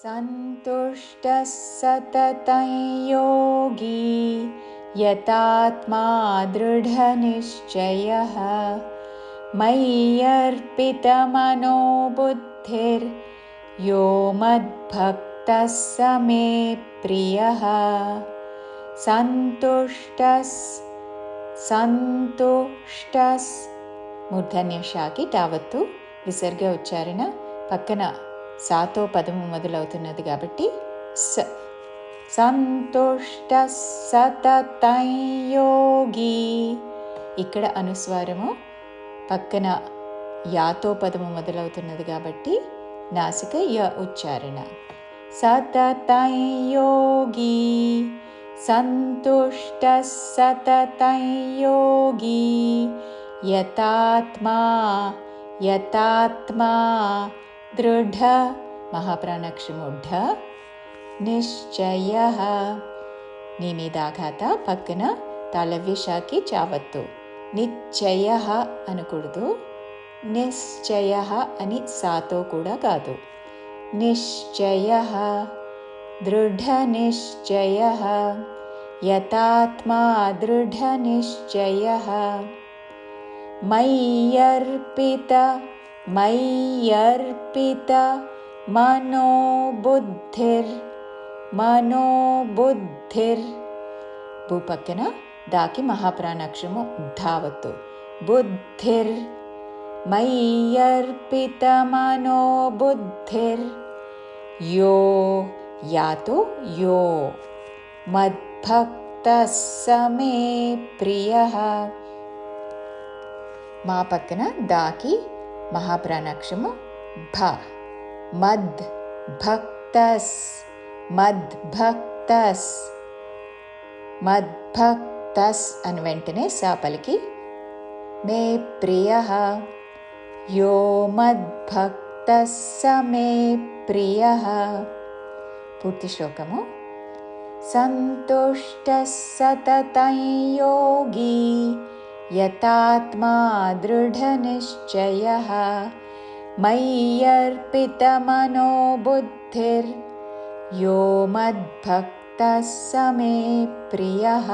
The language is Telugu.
सन्तुष्टः सततं योगी यतात्मा दृढनिश्चयः मय्यर्पितमनो बुद्धिर्यो मद्भक्तः स मे प्रियः। సంతుష్టస్ మూర్ధన్యషాకి తావత్తు విసర్గ ఉచ్చారణ పక్కన సాతో పదము మొదలవుతున్నది కాబట్టి స. సంతుష్ట సతతం యోగి, ఇక్కడ అనుస్వారము పక్కన యాతో పదము మొదలవుతున్నది కాబట్టి నాసిక య ఉచ్చారణ. సతతం యోగి సంతుష్టः సతతం యోగి యతాత్మా దృఢ మహాప్రాణాక్షరము ఢ నిశ్చయః. నీ మీద ఆఘాత పక్కన తాళవ్యషాకి చావత్తు. నిశ్చయః అనకూడదు, నిశ్చయః అని సాతో కూడా కాదు. నిశ్చయః దృఢనిశ్చయః యతాత్మా దృఢనిశ్చయః మయ్యర్పిత మనోబుద్ధిర్ భూ పక్కన దాకి మహాప్రాణాక్షరము ధావత్తు. బుద్ధిర్ మయ్యర్పిత మనోబుద్ధిర్ యో యాతో యో మద్భక్తः స మే ప్రియః. మా పక్కన దాకి మహాప్రాణాక్షరము భ. మద్భక్తస్ అని వెంటనే సా పలికి మే ప్రియః. యో మద్భక్తः స మే ప్రియః. పూర్తి శ్లోకము. సంతుష్టः సతతం యోగి యతాత్మా దృఢనిశ్చయః మయ్యర్పితమనో బుద్ధిర్యో మద్భక్తः స మే ప్రియః.